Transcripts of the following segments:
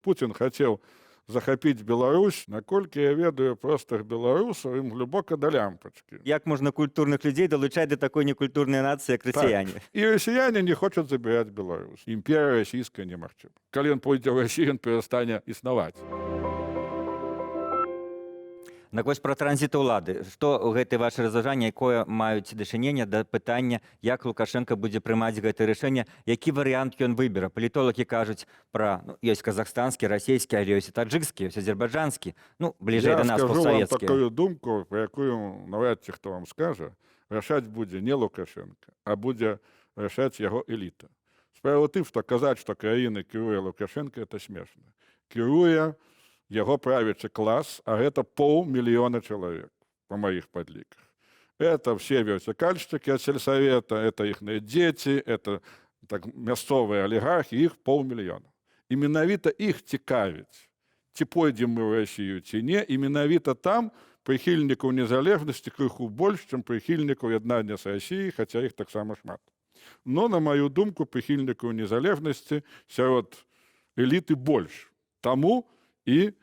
Путін хацеў захапіць Беларусь, наколькі я ведаю простых беларусаў, ім глыбока да лямпачкі. Як можна культурных людзей далучаць да такой некультурнай нацыі, як расіяне? І расіяне не хочуць забіраць Беларусь. Імперія расійская немагчыма. Калі ён пойдзе ў Расію, ён перастане існаваць. Наконец пра транзіт улады. Што ў гэтай вашай разважанні, якое маюць дачыненне да пытання, як Лукашенко будзе прымаць гэтае рашэнне, які варыянт ён выбера? Палітолагі кажуць пра, ёсць казахстанскі, расійскі, але ёсць і таджыкскі, ёсць азербайджанскі, бліжэй да нас Я скажу вам постсавецкі. такую думку, пра якую навряд ці хто вам скажа. Рашаць будзе не Лукашенко, а будзе рашаць яго эліта. Справа ў тым, што казаць, што краіны кіруе Лукашенко, это смешна. Кіруе яго правячы клас, а гэта 500 000 чалавек, па маіх падліках. Это все вертикальщики от сельсовета, это іхныя дзеці, это так, мясцовыя алігархі, іх 500 000. І менавіта іх цікавіць, ці пойдзем мы ў Расію, ці не, і менавіта там прыхільнікаў незалежнасці крыху больш, чым прыхільнікаў яднання з Расіяй, хаця іх таксама шмат. Но, на маю думку, прыхільнікаў незалежнасці сярод эліты больш. Таму і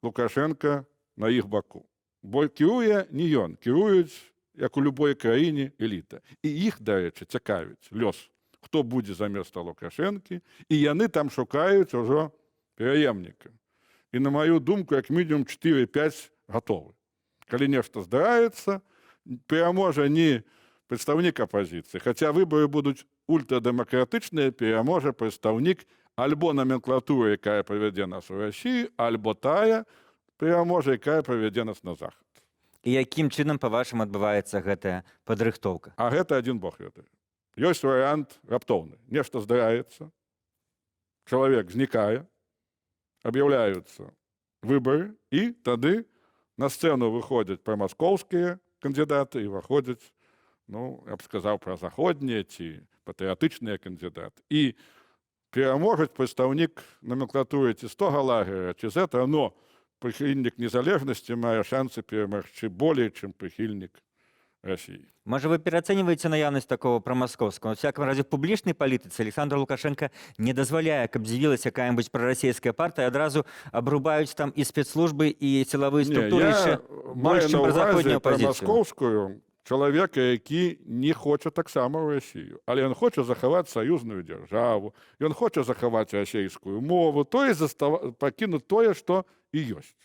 Лукашенко на іх баку. Бо кіруе не ён, кіруюць, як у любой краіне, эліта. І іх, дарэчы, цікавіць лёс, хто будзе заместа Лукашэнкі, і яны там шукаюць ужо пераемніка. І на маю думку, як мінімум 4-5 гатовы. Калі нешта здараецца, пераможа не прадстаўнік апазіцыі, хаця выбары будуць ультрадэмакратычныя, пераможа прадстаўнік альбо номенклатура, якая павядзе нас у Расію, альбо тая пераможа, якая павядзе нас на захад. І якім чынам, па-вашаму, адбываецца гэтая падрыхтоўка? А гэта адзін Бог ведае. Ёсць варыянт раптоўны. Нешта здараецца, чалавек знікае, аб'яўляюцца выбары, і тады на сцэну выходзяць прамаскоўскія кандыдаты і выходзяць, я б сказаў, пра заходнія ці патрыятычныя кандыдаты. І пераможаць прадстаўнік номенклатуры ці 100 галагера, ці з этого, но прыхільнік незалежнасці мае шансы перамагчы болей, чым прыхільнік Расіі. Можа, вы пераацэньваеце наяўнасць такого прамаскоўскага? У всяком разе, в публічнай палітыцы Александр Лукашенко не дазваляе, каб з'явілася якая-нибудь прарасійская партыя, адразу абрубаюць там і спецслужбы, і сілавыя структуры яшчэ больш, чым пра заходнюю апазіцыю. Прамаскоўскую чалавека, які не хоча таксама ў Расію, але ён хоча захаваць саюзную дзяржаву, ён хоча захаваць расейскую мову, то есть пакінуць тое, што і ёсць.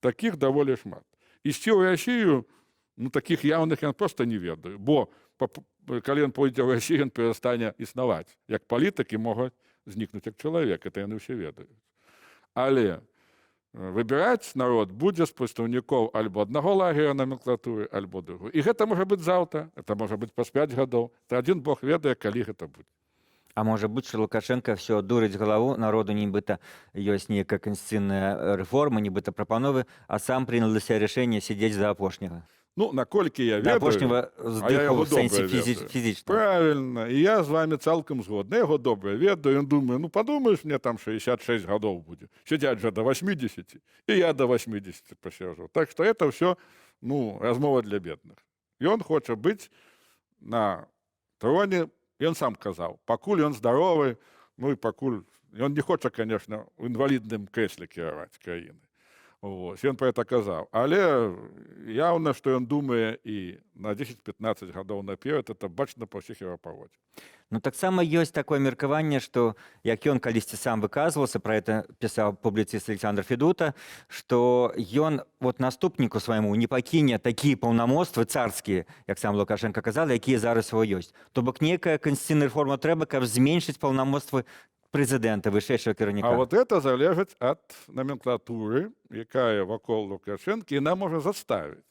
Такіх даволі шмат. Ісці ў Расію, такіх яўных ён проста не ведаю, бо калі ён пойдзе ў Расію, ён перастане існаваць. Як палітыкі могуць знікнуць як чалавек, это яны ўсе ведаюць. Але выбіраць народ будзе з прадстаўнікоў альбо аднаго лагера номенклатуры, альбо другой. І гэта можа быць заўтра, это можа быць праз 5 гадоў. Это адзін Бог ведае, калі гэта будзе. А можа быць, што Лукашенко все дурыць галаву, народу нібыта ёсць нейкая канстытуцыйная рэформа, нібыта прапановы, а сам прынял для сябе рашэнне сядзець да апошняга. Наколькі я Да ведаю, апошняга здыху ў сэнсе фізічна. Правильно, і я з вами цалкам згодны. Я яго добра ведаю, ён думае, падумаеш, мне там 66 гадоў будзе. Сядзяць жа до 80, і я до 80 пасяжу. Так што это ўсё, размова для бедных. Ён хоча быць на троне, ён сам казаў, пакуль ён здаровы, і пакуль ён не хоча, конечно, у інвалідным крэсле кіраваць краіны. Ён пра гэта казаў. Але яўна, што ён думае і на 10-15 гадоў наперад, это бачна па ўсіх яго паводзе. Таксама ёсць такое меркаванне, што, як ён калісьці сам выказваўся, пра гэта пісаў публіцыст Александр Федута, што ён наступніку свайму не пакіне такія паўнамоцтвы царскія, як сам Лукашенко казаў, якія зараз его ёсць. То бок нейкая канстытуцыйная рэформа трэба, каб зменшыць паўнамоцтвы прэзідэнта, вышэйшага кіраўніка. А это залежыць ад номенклатуры, якая вакол Лукашенко, і нам можа заставіць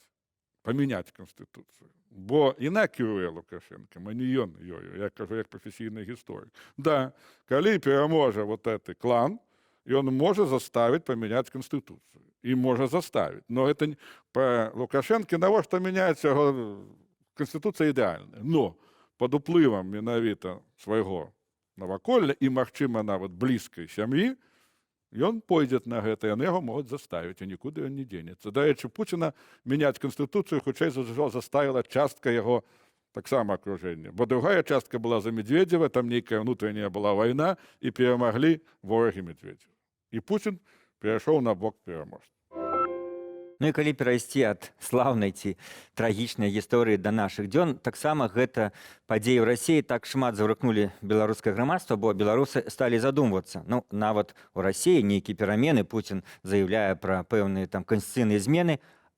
памяняць канстытуцыю. Бо іна кіруе Лукашенко, а не ён ёю, я кажу, як прафесійны гісторык. Да, калі пераможа гэты клан, ён можа заставіць памяняць канстытуцыю. І можа заставіць. Но это па Лукашенко навошта мяняць яго канстытуцыя ідэальная. Но пад уплывам менавіта свайго наваколля і, магчыма, нават блізкай сям'і, ён пойдзе на гэта, яны яго могуць заставіць, і нікуды ён не дзенецца. Дарэчы, Пуціна мяняць канстытуцыю хутчэй за ўсё заставіла частка яго таксама акружэння. Бо другая частка была за Медведзева, там нейкая внутренняя была вайна, і перамаглі ворагі Медведзева. І Путін перайшоў на бок пераможцы. Ну і калі перайсці ад слаўнай ці трагічнай гісторыі да нашых дзён, таксама гэта падзеі ў Расіі так шмат заврыкнулі беларускае грамадства, бо беларусы сталі задумвацца. Ну, нават у Расіі нейкія перамены, Пуцін заяўляе пра пэўныя там канстытуцыйныя змены,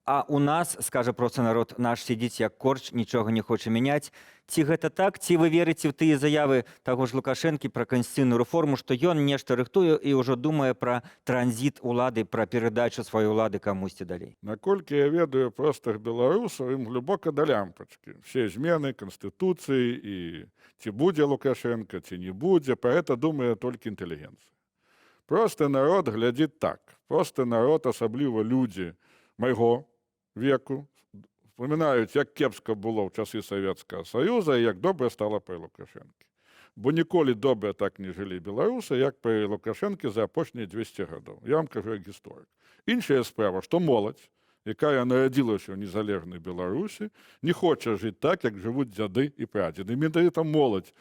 а у нас, скажа проста народ, наш сядзіць як корч, нічога не хоча мяняць. Ці гэта так? Ці вы верыце ў тыя заявы таго ж Лукашэнкі пра канстытуцыйную рэформу, што ён нешта рыхтуе і ўжо думае пра транзіт улады, пра перадачу сваёй улады камусьці далей? Наколькі я ведаю простых беларусаў, ім глыбока да лямпачкі. Все змены канстытуцыі і ці будзе Лукашенко, ці не будзе, пра гэта думае толькі інтэлігенцыя. Просты народ глядзіць так. Просты народ, асабліва людзі майго веку, вспоминаюць, як кепска было ў часы Савецкага Саюза і як добра стала пры Лукашэнкі. Бо ніколі добра так не жылі беларусы, як пры Лукашэнкі за апошнія 200 гадоў. Я вам кажу як гісторык. Іншая справа, што моладзь, якая нарадзілася ў незалежнай Беларусі, не хоча жыць так, як жывуць дзяды і прадзеды. Менавіта моладзь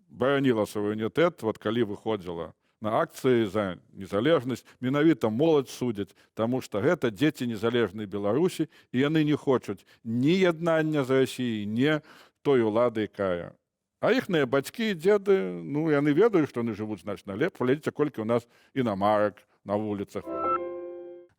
бараніла суверэнітэт, вот калі выходзіла на акцыі за незалежнасць, менавіта моладзь судзяць, таму што гэта дзеці незалежнай Беларусі, і яны не хочуць ні яднання з Расіяй, ні той улады, якая. А іхныя бацькі і дзеды, ну, яны ведаюць, што яны жывуць значна лепш, глядзіце, колькі ў нас інамарак на вуліцах.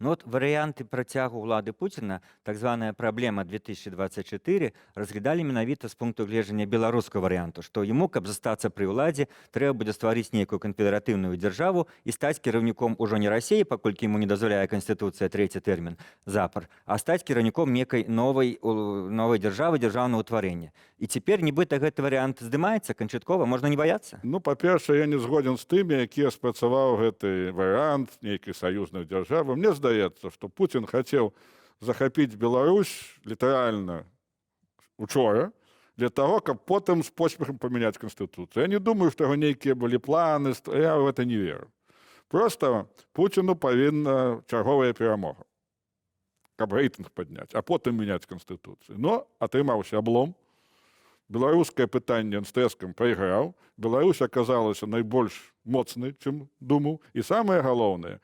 Ну вот варыянты працягу ўлады Пуціна, так званая праблема 2024, разглядалі менавіта з пункту гледжання беларускага варыянту, што яму, каб застацца пры ўладзе, трэба будзе стварыць нейкую канфедэратыўную дзяржаву і стаць кіраўніком ужо не Расіі, паколькі яму не дазваляе Канстытуцыя трэці тэрмін запар, а стаць кіраўніком некай новай дзяржавы, дзяржаўнага ўтварэння. І цяпер нібыта гэты варыянт здымаецца канчаткова, можна не баяцца? Ну, па-першае, я не згодзін з тымі, якія спрацаваў гэты варыянт нейкай саюзнай дзяржавы. Мне здаецца, што Пуцін хацеў захапіць Беларусь літаральна учора для таго, каб потым з поспехам памяняць Канстытуцыю. Я не думаю, што яго нейкія былі планы, я ў гэта не веру. Проста Пуціну павінна чарговая перамога, каб рэйтынг падняць, а потым мяняць Канстытуцыю. Но атрымаўся аблом. Беларускае пытанне ён з трэскам прайграў. Беларусь аказалася найбольш моцнай, чым думаў. І самае галоўнае,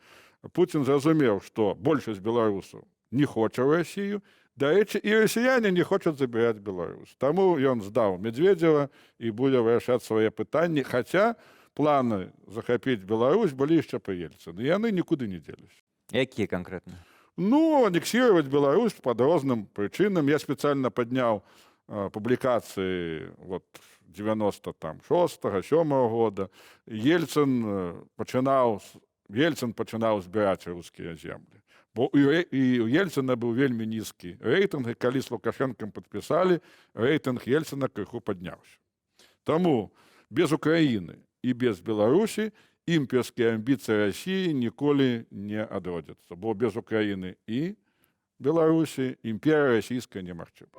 Пуцін зразумеў, што большасць беларусаў не хоча ў Расію. Дарэчы, і расіяне не хочуць забіраць Беларусь. Таму ён здаў Медведзева і будзе вырашаць свае пытанні, хаця планы захапіць Беларусь былі яшчэ пры Ельцыне. Яны нікуды не дзеліся. Якія канкрэтна? Ну, анексировать Беларусь по разным причинам. Я специально поднял публикации вот 96-7 года. Ельцин пачынаў збіраць рускія землі. Бо і у Ельцина быў вельмі нізкі рэйтынг, і калі з Лукашэнкам падпісалі, рэйтынг Ельцина крыху падняўся. Таму без Украіны і без Беларусі імперскія амбіцыі Расіі ніколі не адродзяцца, бо без Украіны і Беларусі імперія расійская немагчыма.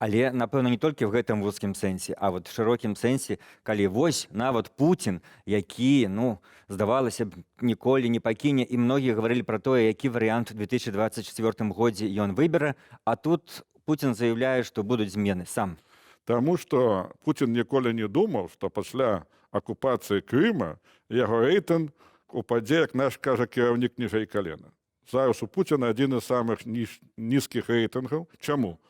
Але, напэўна, не толькі ў гэтым вузкім сэнсе, а вот в шырокім сэнсе, калі вось нават Пуцін, які, ну, здавалася б, ніколі не пакіне, і многія гаварылі пра тое, які варыянт у 2024 годзе ён выбере, а тут Пуцін заяўляе, што будуць змены сам. Таму што Пуцін ніколі не думаў, што пасля акупацыі Крыма яго рэйтынг упадзе, як наш кажа кіраўнік, ніжэй калена. Зараз у Пуціна адзін з самых нізкіх рэйтынгаў. Чаму?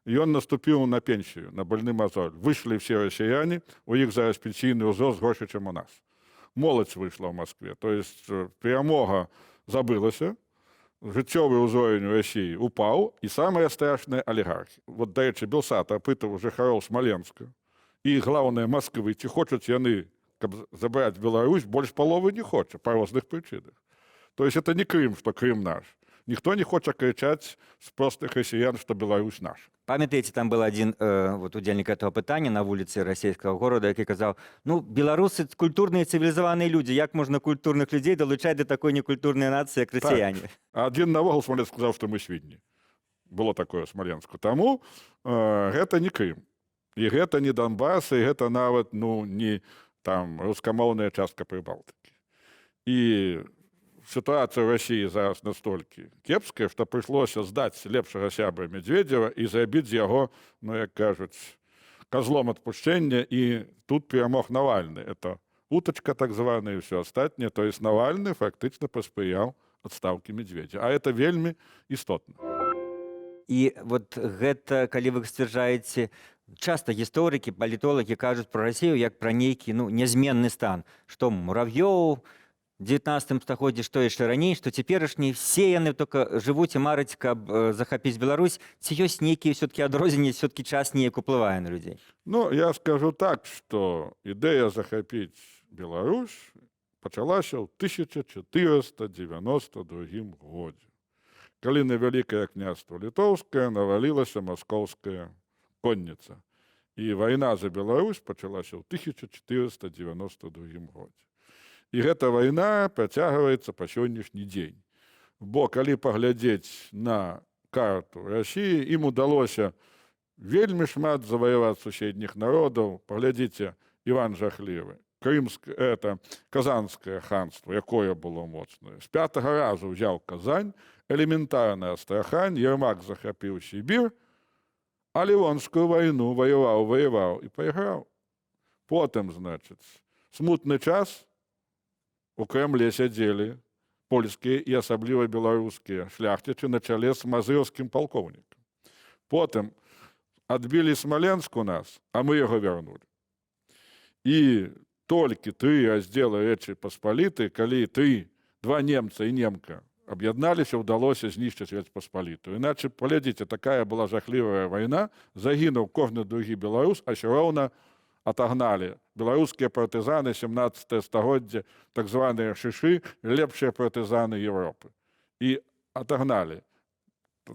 Ён наступіў на пенсію, на больны мазоль. Выйшлі ўсе расіяне, у іх зараз пенсійны ўзрост горшы, чым у нас. Моладзь выйшла ў Маскве. То есть перамога забылася, жыццёвы ўзровень у Расіі упаў, і самае страшнае алігархі. Вот, дарэчы, Белсат апытаў жыхароў Смаленска і, главное, Масквы, ці хочуць яны, каб забраць Беларусь, больш паловы не хоча, па розных прычынах. То есть это не Крым, што Крым наш. Ніхто не хоча крычаць з простых расіян, што Беларусь наша. Памятаеце, там был адзін вот, удзельнік этого пытання на вуліцы расійскага горада, які казаў, ну, беларусы культурныя цывілізаваныя людзі, як можна культурных людзей далучаць да такой некультурнай нацыі, як расіяне? Так. Адзін навогул Смалец сказаў, што мы свінні. Было такое Смаленску. Таму гэта не Крым. І гэта не Донбас, і гэта нават, ну, не там рускамоўная частка Прыбалтыкі. І ситуація ў Расіі зараз настолькі кепская, што прыйшлося здаць лепшага сябра Медведзева і зрабіць з яго, ну, як кажуць, козлом адпушчэння, і тут перамог Навальны. Это уточка так званая і ўсё астатняе. То есть Навальны фактычна паспрыяў адстаўкі Медведзя. А это вельмі істотна. І вот гэта, калі вы сцвярджаеце, часта гісторыкі, палітолагі кажуць пра Расію як пра нейкі нязменны стан, што Мурав'ёў, 19 стагоддзі, што яшчэ раней, што цяперашні, все яны только жывуць і мараць, каб захапіць Беларусь. Ці ёсць нейкія все-таки адрозненні, все-таки час неяк уплывае на людзей? Ну, я скажу так, што ідэя захапіць Беларусь пачалася ў 1492 годзе, калі на Вялікае княства Літоўскае навалілася маскоўская конніца. І вайна за Беларусь пачалася ў 1492 годзе. І гэта вайна працягваецца па сённяшні дзень. Бо калі паглядзець на карту Расіі, ім удалося вельмі шмат заваяваць суседніх народаў. Паглядзіце, Іван Жахлівы, Казанскае ханство, якое было моцнае. З 5-го разу ўзяў Казань, элементарная Астрахань, Ермак захапіў Сібір, а Лівонскую вайну воеваў і прайграў. Потым, значыць, смутны час, у Кремле сядзелі польскія і асабліва беларускія шляхцічы на чале з мазырскім палкоўнікам. Потым адбілі Смаленск у нас, а мы яго вярнулі. І толькі 3 раздзелы Рэчы Паспалітай, калі два немца і немка аб'ядналіся, ўдалося знішчыць Рэч Паспалітую. Іначе, паглядзіце, такая была жахлівая вайна, загінуў кожны другі беларус, а ўсё роўна атагналі беларускія партызаны 17 стагоддзя, так званыя шышы, лепшыя партызаны Европы. І атагналі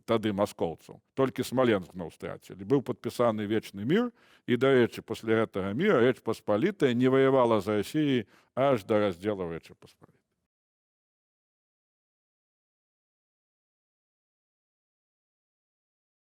тады маскоўцаў. Толькі Смаленск зноў страцілі. Быў падпісаны вечны мір, і, дарэчы, пасля гэтага міра Рэч Паспалітая не ваявала за Расіяй аж да раздзелу Рэчы Паспалітай.